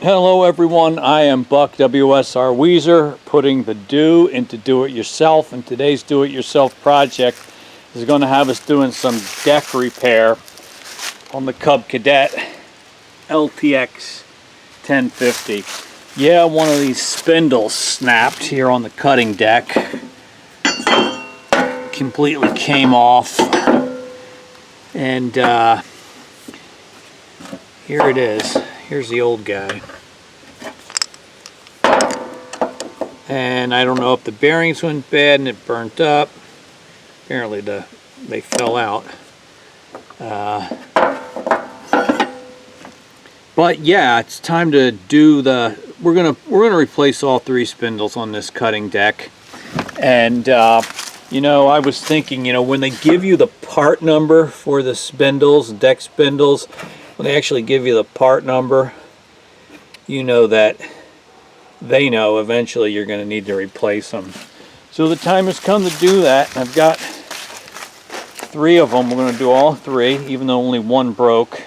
Hello everyone, I am Buck WSR Weezer, putting the do into do-it-yourself, and today's do-it-yourself project is going to have us doing some deck repair on the Cub Cadet LTX1050. Yeah, one of these spindles snapped here on the cutting deck, completely came off, and here it is. Here's the old guy. And I don't know if the bearings went bad and it burnt up. Apparently they fell out. But yeah, it's time to do the. We're gonna replace all three spindles on this cutting deck. And you know, I was thinking, you know, when they give you the part number for the spindles, deck spindles, when they actually give you the part number, you know that they know eventually you're going to need to replace them. So the time has come to do that. I've got three of them. We're going to do all three, even though only one broke.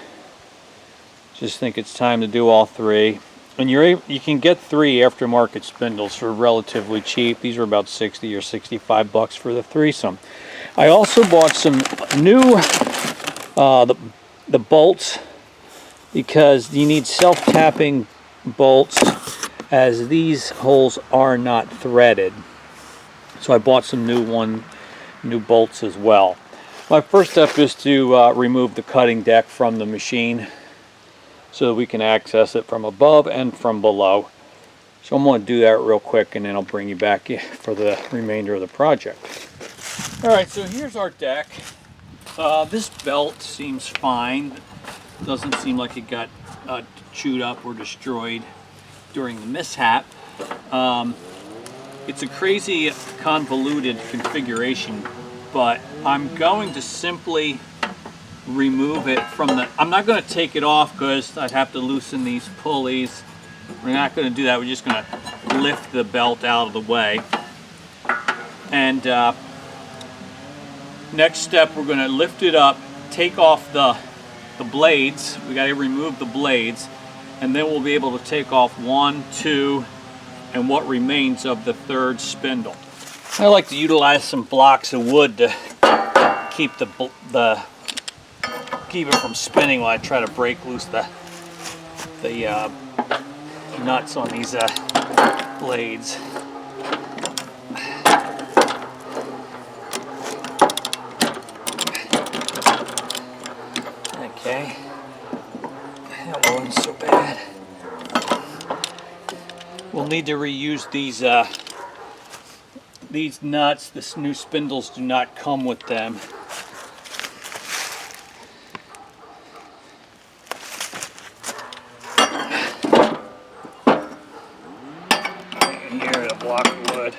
Just think it's time to do all three. And you can get three aftermarket spindles for relatively cheap. These are about 60 or 65 bucks for the threesome. I also bought some new the bolts, because you need self-tapping bolts, as these holes are not threaded. So I bought some new bolts as well. My first step is to remove the cutting deck from the machine so that we can access it from above and from below. So I'm going to do that real quick, and then I'll bring you back for the remainder of the project. Alright, so here's our deck. This belt seems fine. Doesn't seem like it got chewed up or destroyed during the mishap. It's a crazy convoluted configuration, but I'm going to simply remove it from the. I'm not going to take it off because I'd have to loosen these pulleys. We're not going to do that. We're just going to lift the belt out of the way. And next step, we're going to lift it up, take off the blades. We got to remove the blades, and then we'll be able to take off 1, 2, and what remains of the third spindle. I like to utilize some blocks of wood to keep keep it from spinning while I try to break loose the nuts on these blades. Okay, that wasn't so bad. We'll need to reuse these nuts. This new spindles do not come with them. And here, a block of wood.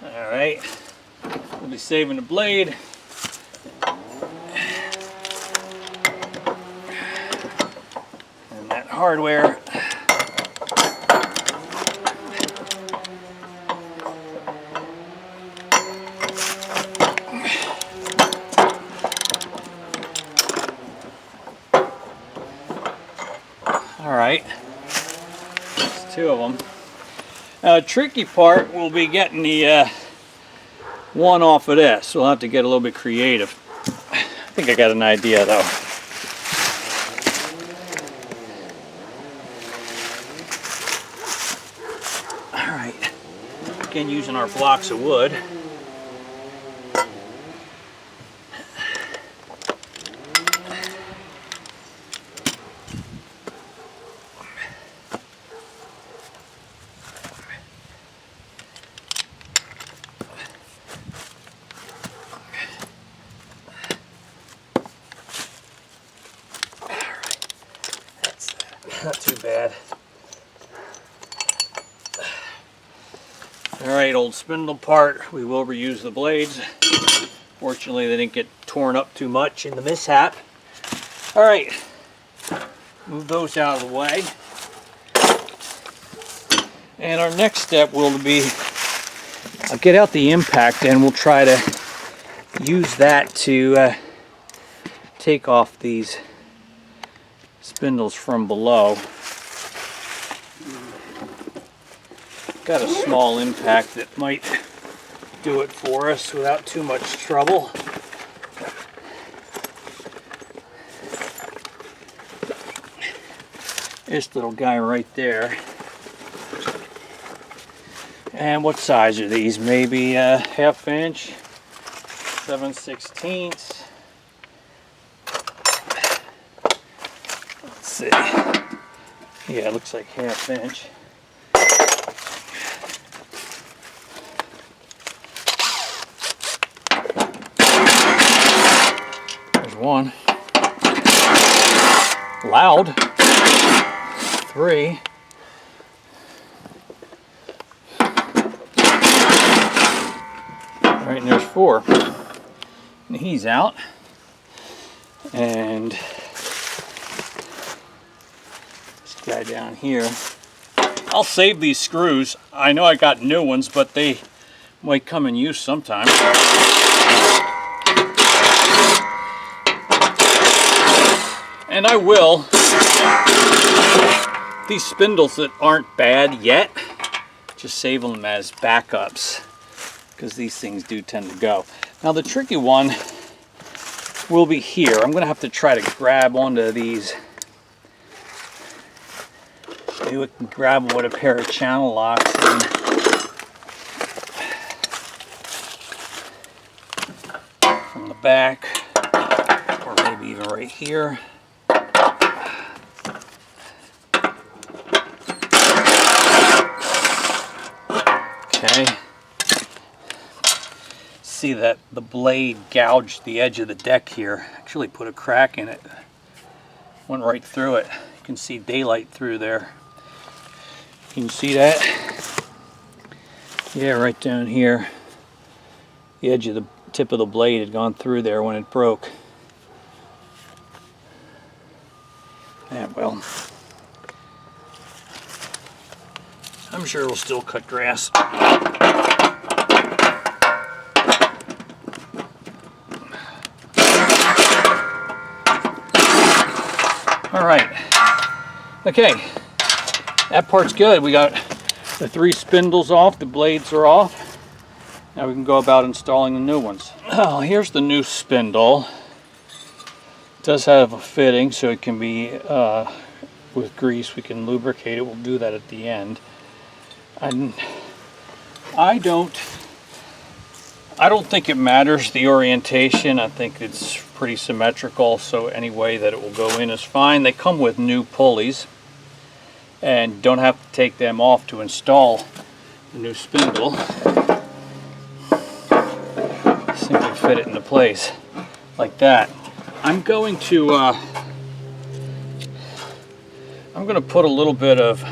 All right. We'll be saving the blade. And that hardware. All right. That's two of them. Now, the tricky part will be getting the one off of this. We'll have to get a little bit creative. I think I got an idea though. Alright, again using our blocks of wood. Not too bad. Alright, old spindle part. We will reuse the blades. Fortunately, they didn't get torn up too much in the mishap. Alright, move those out of the way. And our next step will be, I'll get out the impact and we'll try to use that to take off these spindles from below. Got a small impact that might do it for us without too much trouble. This little guy right there. And what size are these? Maybe a 1/2 inch, 7/16. Let's see. Yeah, it looks like 1/2 inch. There's one. Loud. 3. All right, and there's 4. And he's out. And this guy down here. I'll save these screws. I know I got new ones, but they might come in use sometime. And I will. These spindles that aren't bad yet, just save them as backups, because these things do tend to go. Now the tricky one will be here. I'm going to have to try to grab onto these. Maybe we can grab them with a pair of channel locks and from the back, or maybe even right here. Okay. See that the blade gouged the edge of the deck here. Actually put a crack in it. Went right through it. You can see daylight through there. Can you see that? Yeah, right down here. The edge of the tip of the blade had gone through there when it broke. Yeah, well, I'm sure it'll still cut grass. All right. Okay. That part's good. We got the 3 spindles off. The blades are off. Now we can go about installing the new ones. Oh, here's the new spindle. It does have a fitting, so it can be with grease. We can lubricate it. We'll do that at the end. And I don't think it matters the orientation. I think it's pretty symmetrical, so any way that it will go in is fine. They come with new pulleys and don't have to take them off to install the new spindle. Simply fit it into place like that. I'm going to put a little bit of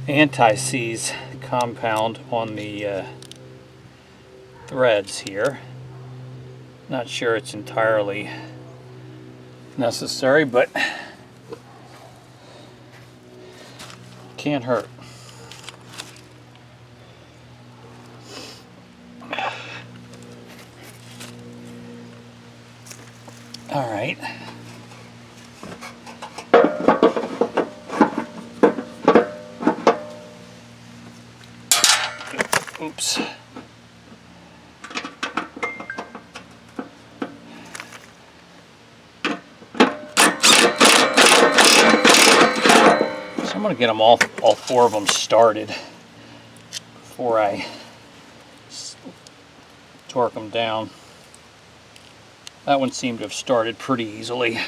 anti-seize compound on the threads here. Not sure it's entirely necessary, but can't hurt. All right. Oops. I'm going to get them all 4 of them started before I torque them down. That one seemed to have started pretty easily.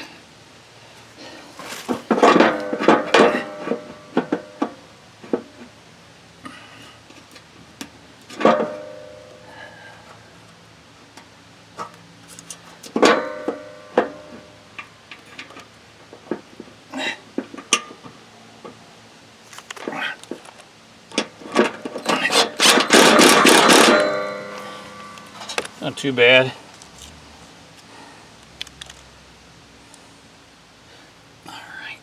Not too bad. All right.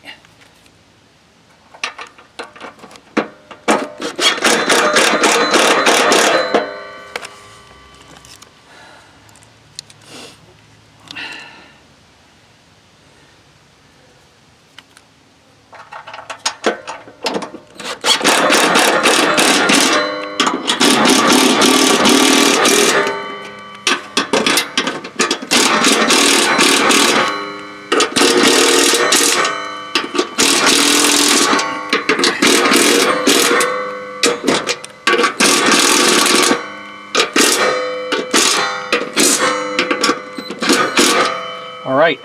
All right,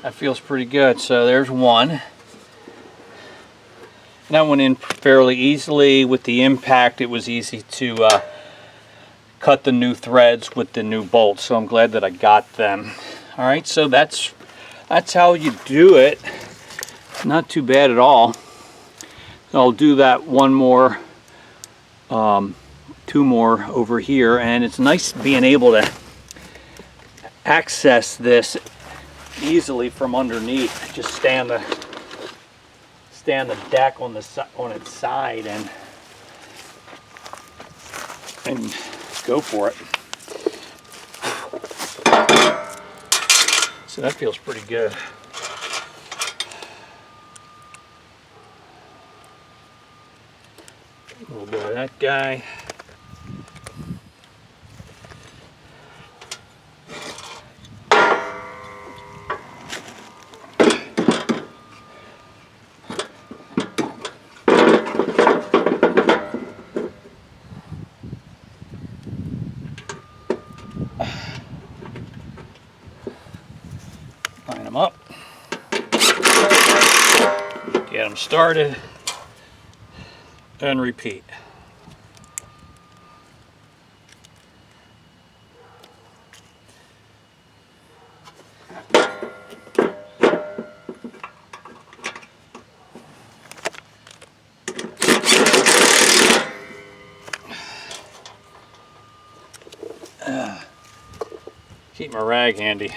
that feels pretty good. So there's one. That went in fairly easily. With the impact, it was easy to cut the new threads with the new bolts, so I'm glad that I got them. All right, so that's how you do it. Not too bad at all. I'll do that one more, two more over here, and it's nice being able to access this easily from underneath. Just stand the deck on its side and go for it. So that feels pretty good. A little bit of that guy. Line them up. Get them started. And repeat. Keep my rag handy.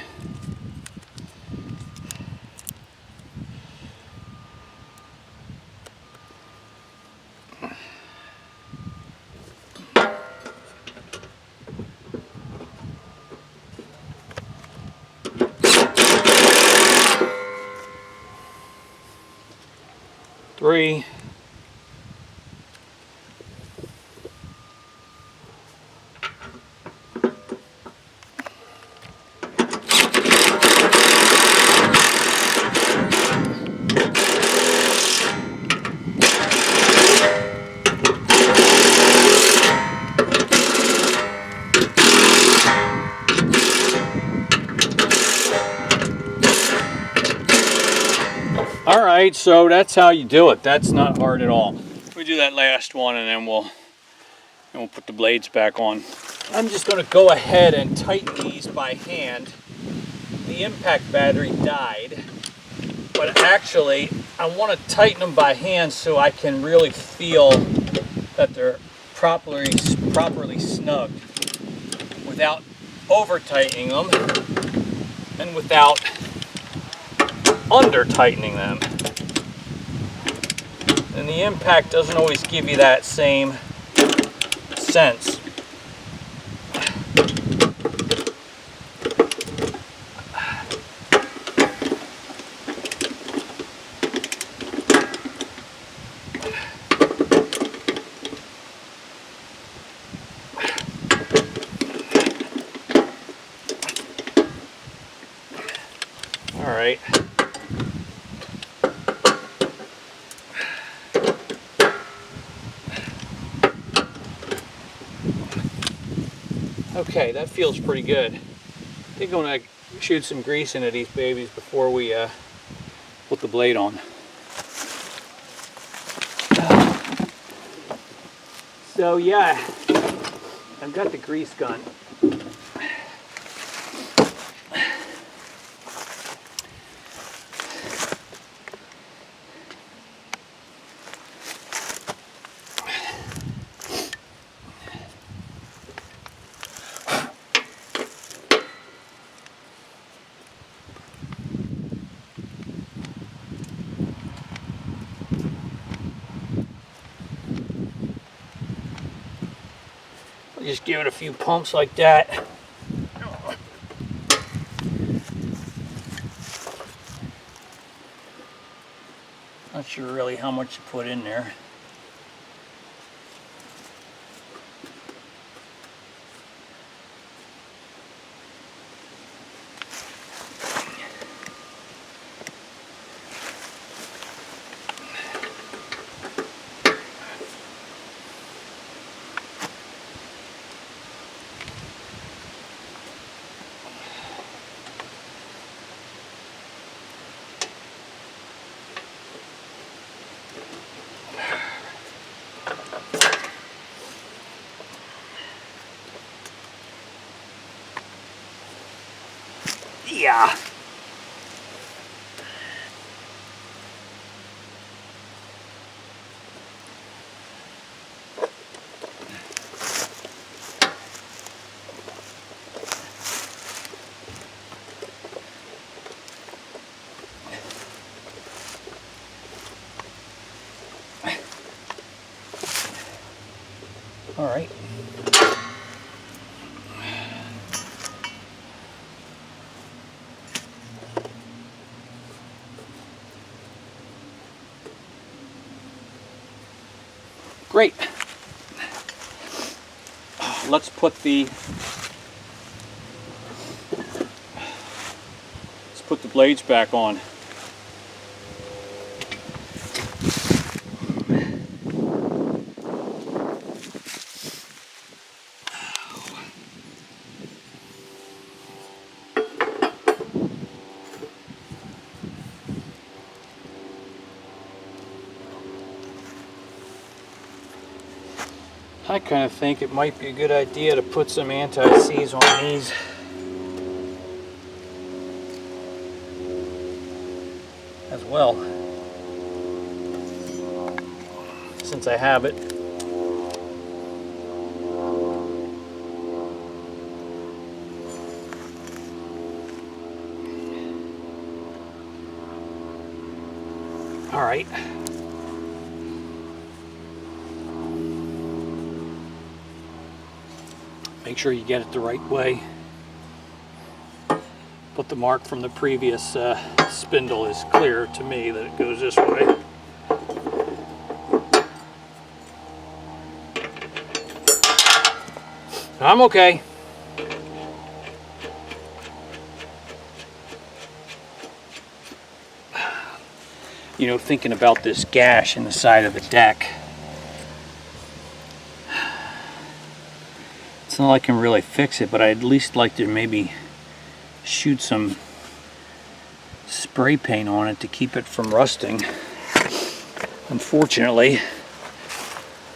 Three. All right, so that's how you do it. That's not hard at all. We do that last one, and then we'll put the blades back on. I'm just going to go ahead and tighten these by hand. The impact battery died, but actually I want to tighten them by hand so I can really feel that they're properly snugged without over tightening them and without under tightening them. And the impact doesn't always give you that same sense. All right. Okay, that feels pretty good. I think I'm going to shoot some grease into these babies before we put the blade on. So yeah, I've got the grease gun. Just give it a few pumps like that. Not sure really how much to put in there. Yeah. All right. Great. Let's put the blades back on. I kind of think it might be a good idea to put some anti-seize on these. As well, since I have it. All right. Make sure you get it the right way. But the mark from the previous spindle is clear to me that it goes this way. I'm okay. You know, thinking about this gash in the side of the deck, it's not like I can really fix it, but I'd at least like to maybe shoot some spray paint on it to keep it from rusting. Unfortunately,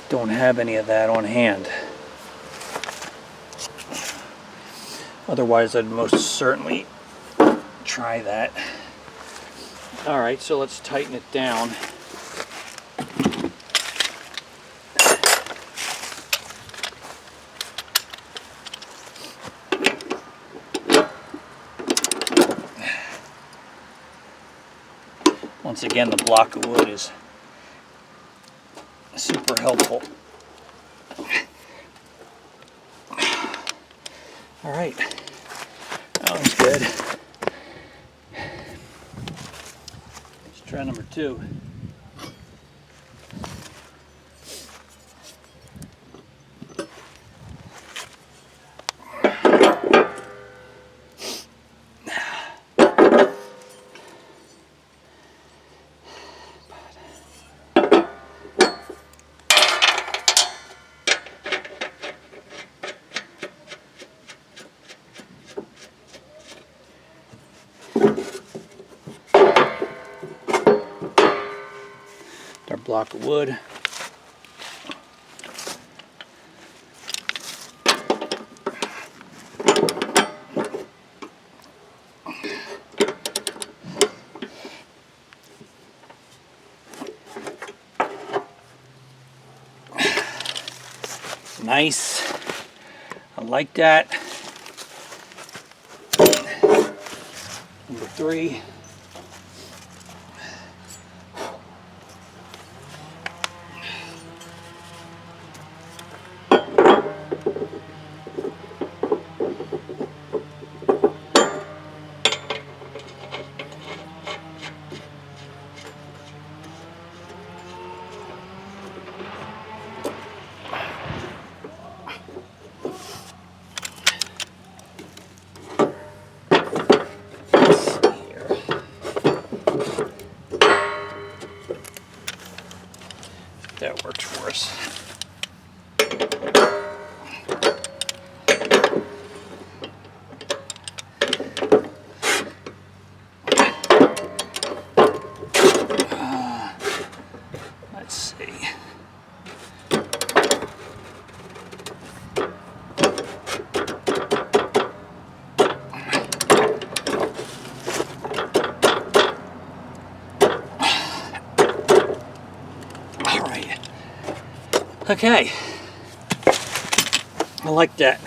don't have any of that on hand. Otherwise, I'd most certainly try that. All right, so let's tighten it down. Once again, the block of wood is super helpful. All right, that one's good. Let's try number 2. Our block of wood. Nice. I like that. Number 3. Let's see here. Okay, I like that.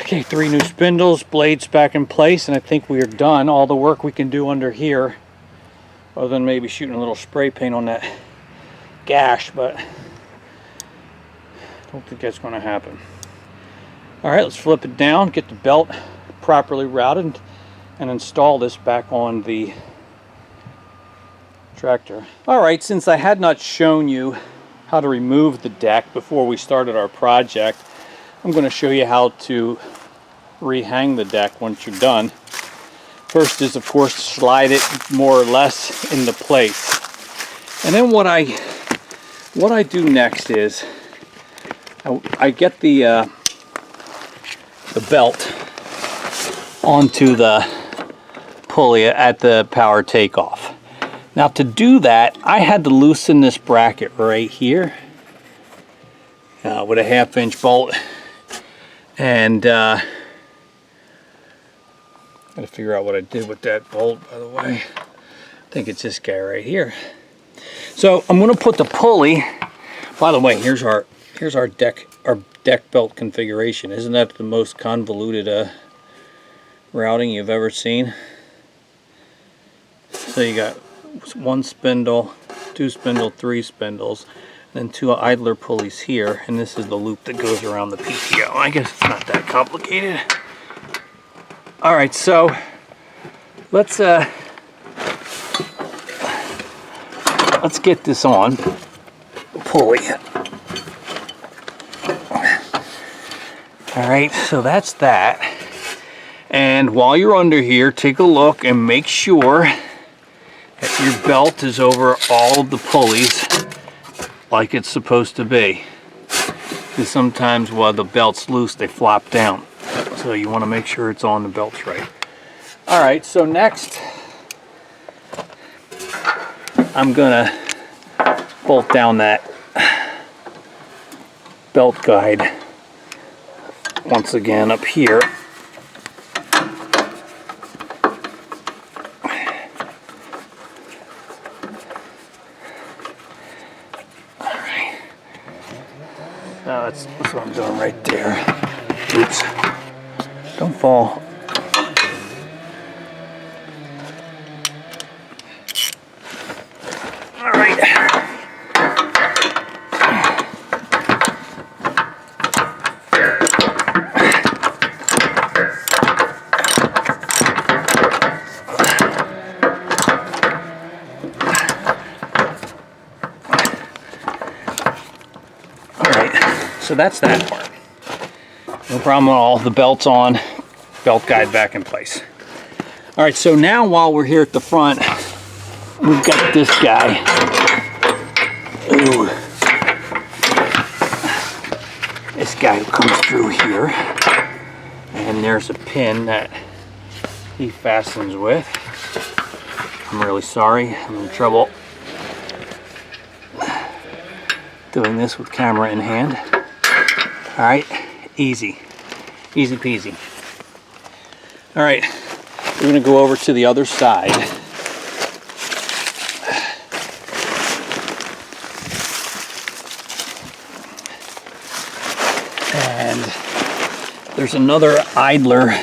Okay, 3 new spindles, blades back in place, and I think we are done. All the work we can do under here, other than maybe shooting a little spray paint on that gash, but I don't think that's going to happen. All right, let's flip it down, get the belt properly routed, and install this back on the tractor. All right, since I had not shown you how to remove the deck before we started our project, I'm going to show you how to rehang the deck once you're done. First is, of course, slide it more or less into place. And then what I do next is I get the belt onto the pulley at the power takeoff. Now to do that, I had to loosen this bracket right here with a 1/2-inch bolt, and gotta figure out what I did with that bolt, by the way. I think it's this guy right here. So I'm gonna put the pulley. By the way, here's our deck belt configuration. Isn't that the most convoluted routing you've ever seen? So you got 1 spindle, 2 spindle, 3 spindles, then 2 idler pulleys here, and this is the loop that goes around the PTO. I guess it's not that complicated. All right, so let's get this on the pulley. All right, so that's that. And while you're under here, take a look and make sure that your belt is over all of the pulleys like it's supposed to be. Because sometimes while the belt's loose, they flop down. So you want to make sure it's on the belts right. All right, so next I'm gonna bolt down that belt guide once again up here. Alright. Now that's what I'm doing right there. Oops. Don't fall. Alright. So that's that part. No problem at all. The belt's on. Belt guide back in place. All right, so now while we're here at the front, we've got this guy. Ooh. This guy who comes through here. And there's a pin that he fastens with. I'm really sorry. I'm in trouble doing this with camera in hand. All right, easy peasy. All right, we're gonna go over to the other side. And there's another idler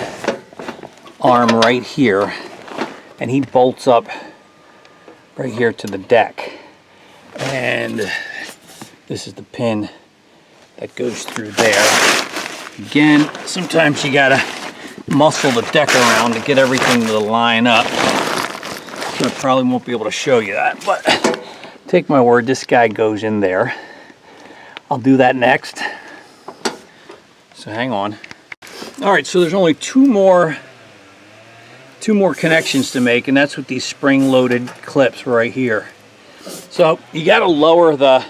arm right here, and he bolts up right here to the deck. And this is the pin that goes through there. Again, sometimes you gotta muscle the deck around to get everything to line up. So I probably won't be able to show you that, but take my word, this guy goes in there. I'll do that next. So hang on. All right, so there's only two more connections to make, and that's with these spring-loaded clips right here. So you gotta lower the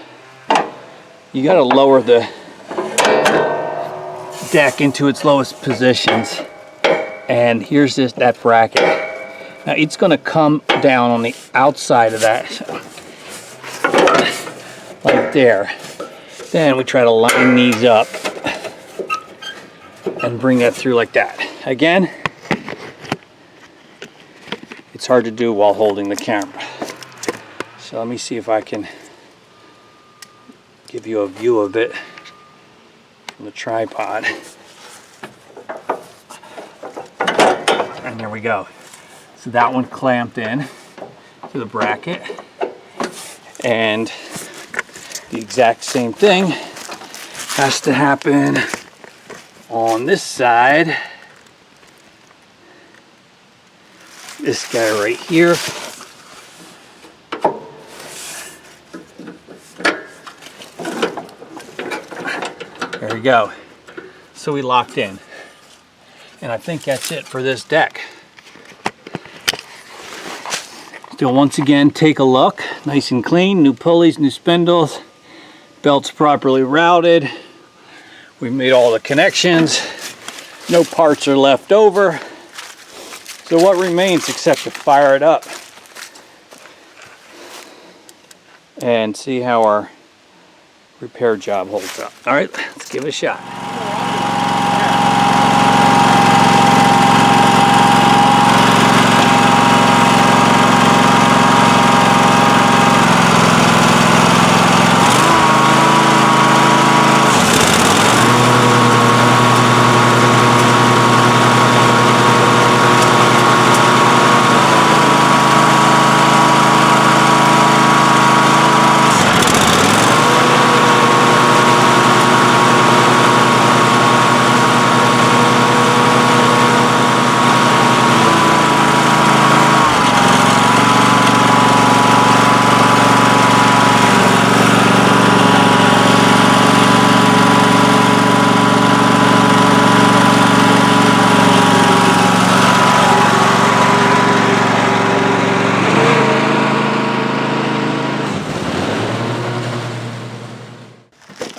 deck into its lowest positions, and here's that bracket. Now it's going to come down on the outside of that like there. Then we try to line these up and bring that through like that. Again, it's hard to do while holding the camera, so let me see if I can give you a view of it from the tripod. And there we go. So that one clamped in to the bracket, and the exact same thing has to happen on this side. This guy right here. There we go. So we locked in. And I think that's it for this deck. So once again, take a look. Nice and clean. New pulleys, new spindles. Belts properly routed. We made all the connections. No parts are left over. So what remains except to fire it up and see how our repair job holds up. All right, let's give it a shot.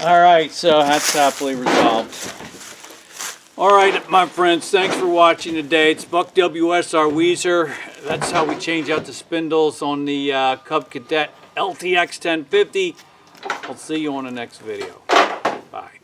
Alright, so that's happily resolved. Alright, my friends, thanks for watching today. It's Buck WSR Weezer. That's how we change out the spindles on the Cub Cadet LTX1050. I'll see you on the next video. Bye.